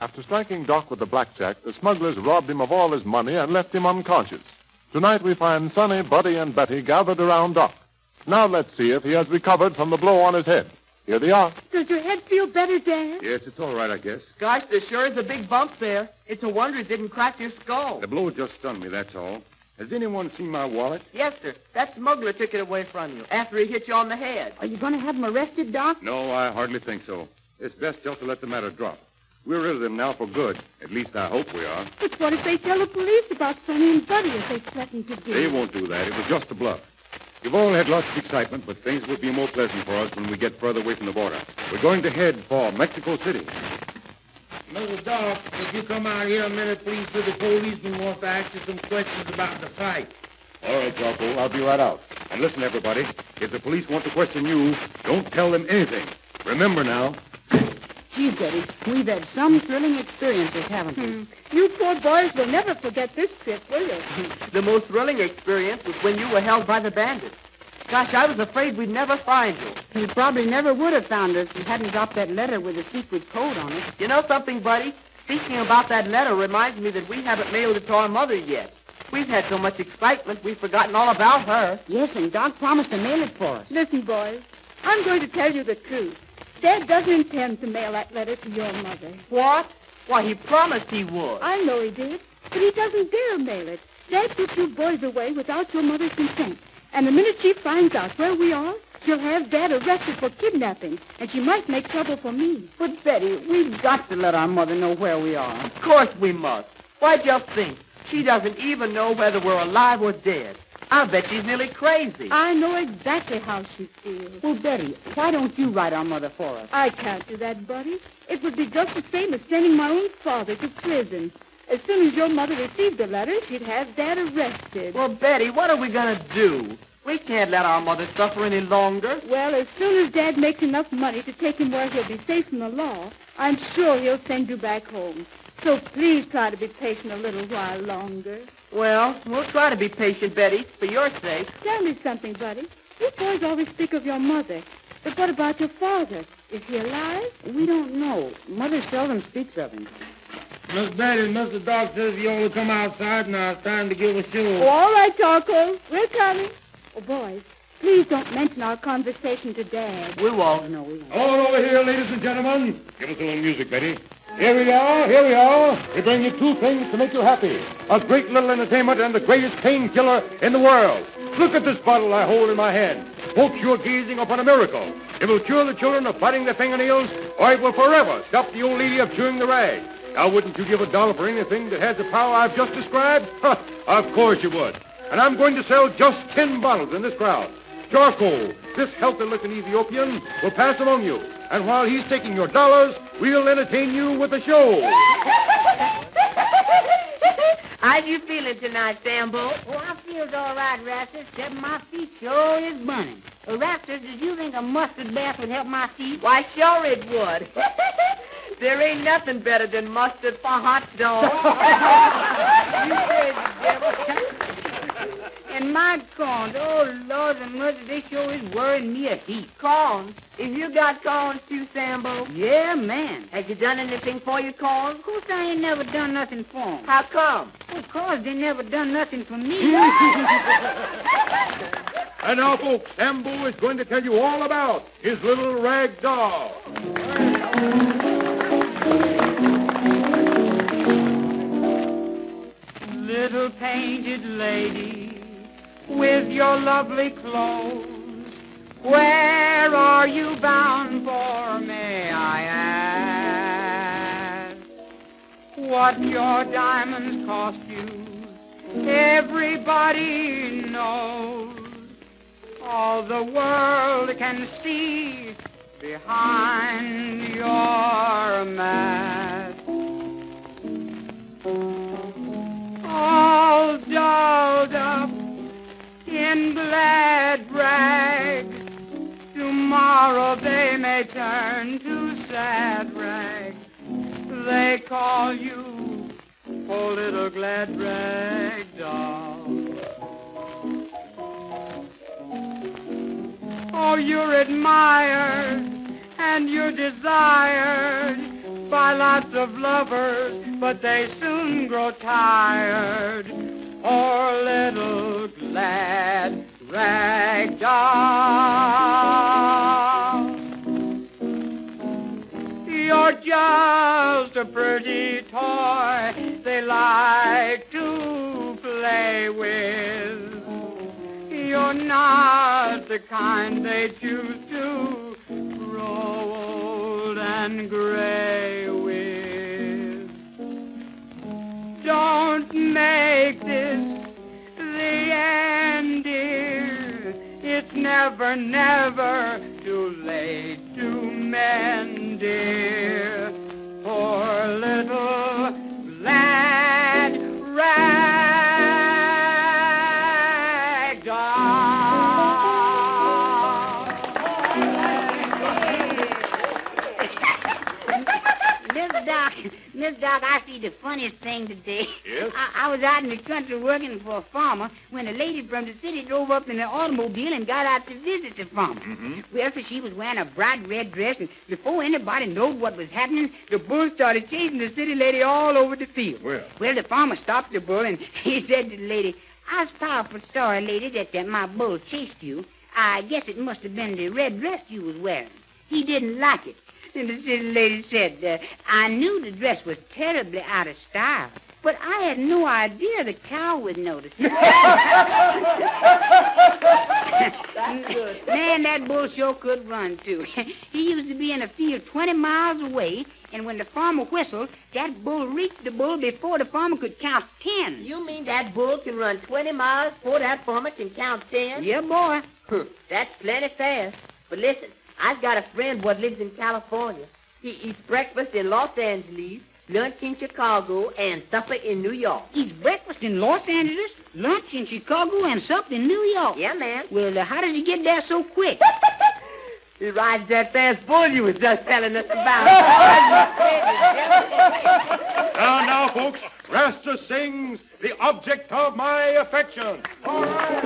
After striking Doc with the blackjack, the smugglers robbed him of all his money and left him unconscious. Tonight we find Sonny, Buddy, and Betty gathered around Doc. Now let's see if he has recovered from the blow on his head. Here they are. Does your head feel better, Dad? Yes, it's all right, I guess. Gosh, there sure is a big bump there. It's a wonder it didn't crack your skull. The blow just stunned me, that's all. Has anyone seen my wallet? Yes, sir. That smuggler took it away from you after he hit you on the head. Are you going to have him arrested, Doc? No, I hardly think so. It's best just to let the matter drop. We're rid of them now for good. At least I hope we are. But what if they tell the police about Sonny and Buddy as they threatened to do? They won't do that. It was just a bluff. You've all had lots of excitement, but things will be more pleasant for us when we get further away from the border. We're going to head for Mexico City. Mr. Doc, could you come out here a minute, please? The policeman wants to ask you some questions about the fight. All right, Jocko, I'll be right out. And listen, everybody, if the police want to question you, don't tell them anything. Remember now. Gee, Betty, we've had some thrilling experiences, haven't we? You poor boys will never forget this trip, will you? The most thrilling experience was when you were held by the bandits. Gosh, I was afraid we'd never find you. You probably never would have found us if you hadn't dropped that letter with a secret code on it. You know something, Buddy? Speaking about that letter reminds me that we haven't mailed it to our mother yet. We've had so much excitement, we've forgotten all about her. Yes, and Doc promised to mail it for us. Listen, boys, I'm going to tell you the truth. Dad doesn't intend to mail that letter to your mother. What? Why, he promised he would. I know he did, but he doesn't dare mail it. Dad took you boys away without your mother's consent. And the minute she finds out where we are, she'll have Dad arrested for kidnapping, and she might make trouble for me. But, Betty, we've got to let our mother know where we are. Of course we must. Why, just think. She doesn't even know whether we're alive or dead. I bet she's nearly crazy. I know exactly how she feels. Well, Betty, why don't you write our mother for us? I can't do that, Buddy. It would be just the same as sending my own father to prison. As soon as your mother received the letter, she'd have Dad arrested. Well, Betty, what are we going to do? We can't let our mother suffer any longer. Well, as soon as Dad makes enough money to take him where he'll be safe from the law, I'm sure he'll send you back home. So please try to be patient a little while longer. Well, we'll try to be patient, Betty, for your sake. Tell me something, Buddy. You boys always speak of your mother. But what about your father? Is he alive? We don't know. Mother seldom speaks of him. Miss Betty, Mr. Doc says you only come outside now. It's time to give a show. Oh, all right, Charcoal. We're coming. Oh, boys, please don't mention our conversation to Dad. We won't. No, we won't. All over here, ladies and gentlemen. Give us a little music, Betty. Here we are. We bring you two things to make you happy. A great little entertainment and the greatest painkiller in the world. Look at this bottle I hold in my hand. Folks, you're gazing upon a miracle. It will cure the children of biting their fingernails, or it will forever stop the old lady of chewing the rag. Now, wouldn't you give $1 for anything that has the power I've just described? Of course you would. And I'm going to sell just 10 bottles in this crowd. Charcoal, this healthy-looking Ethiopian, will pass among you. And while he's taking your dollars, we'll entertain you with a show. How you feeling tonight, Sambo? Oh, I feels all right, Rastus, except my feet sure is burning. Rastus, did you think a mustard bath would help my feet? Why, sure it would. There ain't nothing better than mustard for hot dogs. You crazy devil. And my corns, oh, Lord, the mother, they sure is worrying me a heap. Corns? If you got corns too, Sambo? Yeah, man. Has you done anything for your corns? Of course I ain't never done nothing for 'em. How come? Of course they never done nothing for me. And now, folks, Sambo is going to tell you all about his little rag doll. Little painted lady with your lovely clothes, where are you bound for, may I ask? What your diamonds cost you, everybody knows. All the world can see behind your mask. All dolled up in glad rags, tomorrow they may turn to sad rags. They call you, oh, little glad rag doll. Oh, you're admired and you're desired by by lots of lovers, but they soon grow tired. Poor little glad rag doll. You're just a pretty toy they like to play with. You're not the kind they choose to grow old and gray with. Don't make this the end, dear. It's never, never too late to mend, dear. Poor little glad rag doll. Miss Doc, I see the funniest thing today. Yes? I was out in the country working for a farmer when a lady from the city drove up in an automobile and got out to visit the farmer. Mm-hmm. Well, so she was wearing a bright red dress, and before anybody knowed what was happening, the bull started chasing the city lady all over the field. Well, the farmer stopped the bull, and he said to the lady, "I was powerful sorry, lady, that my bull chased you. I guess it must have been the red dress you was wearing. He didn't like it." And the city lady said, "I knew the dress was terribly out of style, but I had no idea the cow would notice." Man, that bull sure could run, too. He used to be in a field 20 miles away, and when the farmer whistled, that bull reached the bull before the farmer could count 10. You mean that bull can run 20 miles before that farmer can count 10? Yeah, boy. That's plenty fast. But listen, I've got a friend what lives in California. He eats breakfast in Los Angeles, lunch in Chicago, and supper in New York. Eats breakfast in Los Angeles, lunch in Chicago, and supper in New York. Yeah, man. Well, how does he get there so quick? He rides that fast bull you was just telling us about. Now, folks, Rasta sings The Object of My Affection. All right.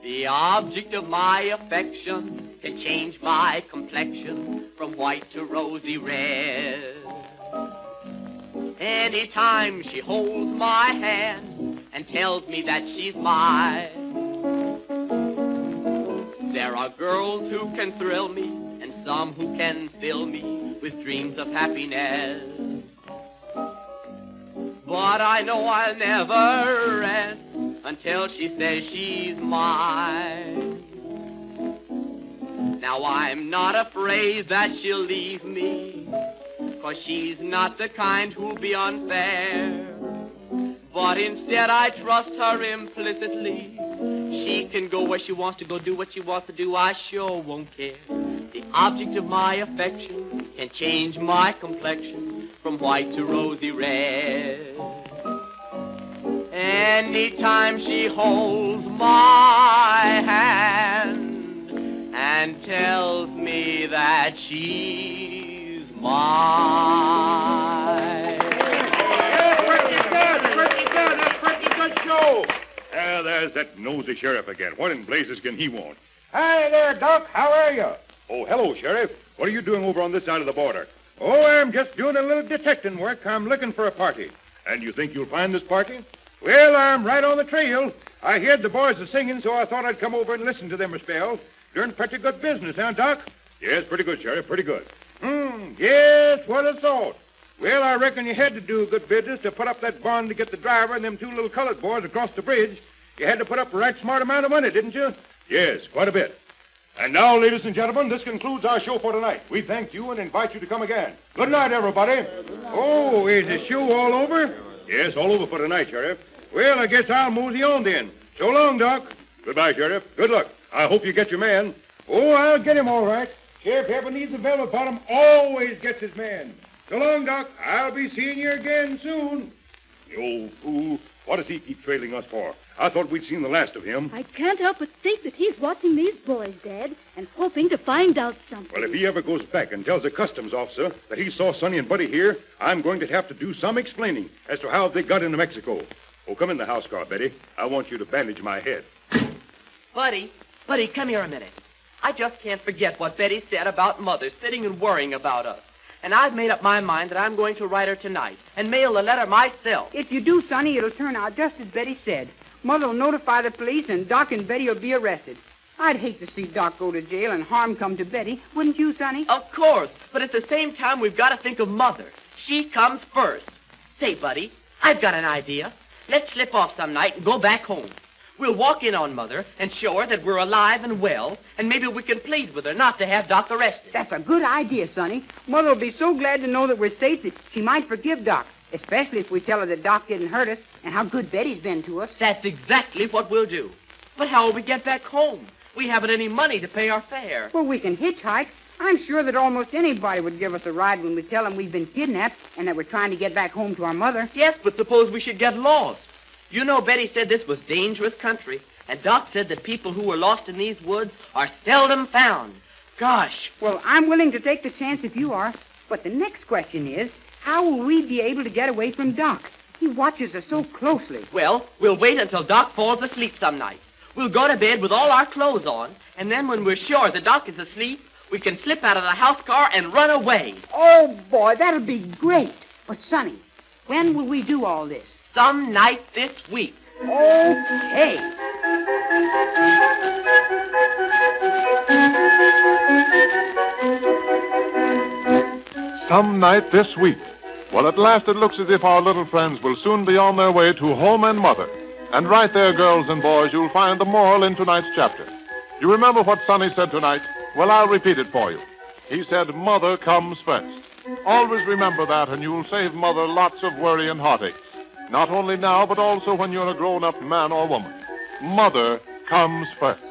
The object of my affection can change my complexion from white to rosy red. Anytime she holds my hand and tells me that she's mine. There are girls who can thrill me and some who can fill me with dreams of happiness. But I know I'll never rest until she says she's mine. Now I'm not afraid that she'll leave me, 'cause she's not the kind who'll be unfair. But instead I trust her implicitly. She can go where she wants to go, do what she wants to do, I sure won't care. The object of my affection can change my complexion from white to rosy red. Anytime she holds my hand and tells me that she's mine. Pretty good. That's pretty good show. There's that nosy sheriff again. What in blazes can he want? Hi there, Doc. How are you? Oh, hello, Sheriff. What are you doing over on this side of the border? Oh, I'm just doing a little detecting work. I'm looking for a party. And you think you'll find this party? Well, I'm right on the trail. I heard the boys are singing, so I thought I'd come over and listen to them a spell. Doing pretty good business, huh, Doc? Yes, pretty good, Sheriff, pretty good. Yes, what a thought. Well, I reckon you had to do good business to put up that bond to get the driver and them two little colored boys across the bridge. You had to put up a right smart amount of money, didn't you? Yes, quite a bit. And now, ladies and gentlemen, this concludes our show for tonight. We thank you and invite you to come again. Good night, everybody. Oh, is the show all over? Yes, all over for tonight, Sheriff. Well, I guess I'll mosey on then. So long, Doc. Goodbye, Sheriff. Good luck. I hope you get your man. Oh, I'll get him all right. Sheriff ever needs a velvet bottom always gets his man. So long, Doc. I'll be seeing you again soon. The old fool. What does he keep trailing us for? I thought we'd seen the last of him. I can't help but think that he's watching these boys, Dad, and hoping to find out something. Well, if he ever goes back and tells the customs officer that he saw Sonny and Buddy here, I'm going to have to do some explaining as to how they got into Mexico. Oh, come in the house car, Betty. I want you to bandage my head. Buddy, Buddy, come here a minute. I just can't forget what Betty said about Mother sitting and worrying about us. And I've made up my mind that I'm going to write her tonight and mail the letter myself. If you do, Sonny, it'll turn out just as Betty said. Mother will notify the police, and Doc and Betty will be arrested. I'd hate to see Doc go to jail and harm come to Betty. Wouldn't you, Sonny? Of course, but at the same time, we've got to think of Mother. She comes first. Say, Buddy, I've got an idea. Let's slip off some night and go back home. We'll walk in on Mother and show her that we're alive and well, and maybe we can plead with her not to have Doc arrested. That's a good idea, Sonny. Mother will be so glad to know that we're safe that she might forgive Doc, especially if we tell her that Doc didn't hurt us and how good Betty's been to us. That's exactly what we'll do. But how will we get back home? We haven't any money to pay our fare. Well, we can hitchhike. I'm sure that almost anybody would give us a ride when we tell them we've been kidnapped and that we're trying to get back home to our mother. Yes, but suppose we should get lost. You know, Betty said this was dangerous country, and Doc said that people who were lost in these woods are seldom found. Gosh. Well, I'm willing to take the chance if you are. But the next question is, how will we be able to get away from Doc? He watches us so closely. Well, we'll wait until Doc falls asleep some night. We'll go to bed with all our clothes on, and then when we're sure the Doc is asleep, we can slip out of the house car and run away. Oh, boy, that'll be great. But, Sonny, when will we do all this? Some night this week. Okay. Some night this week. Well, at last it looks as if our little friends will soon be on their way to home and mother. And right there, girls and boys, you'll find the moral in tonight's chapter. You remember what Sonny said tonight? Well, I'll repeat it for you. He said, Mother comes first. Always remember that, and you'll save Mother lots of worry and heartaches. Not only now, but also when you're a grown-up man or woman. Mother comes first.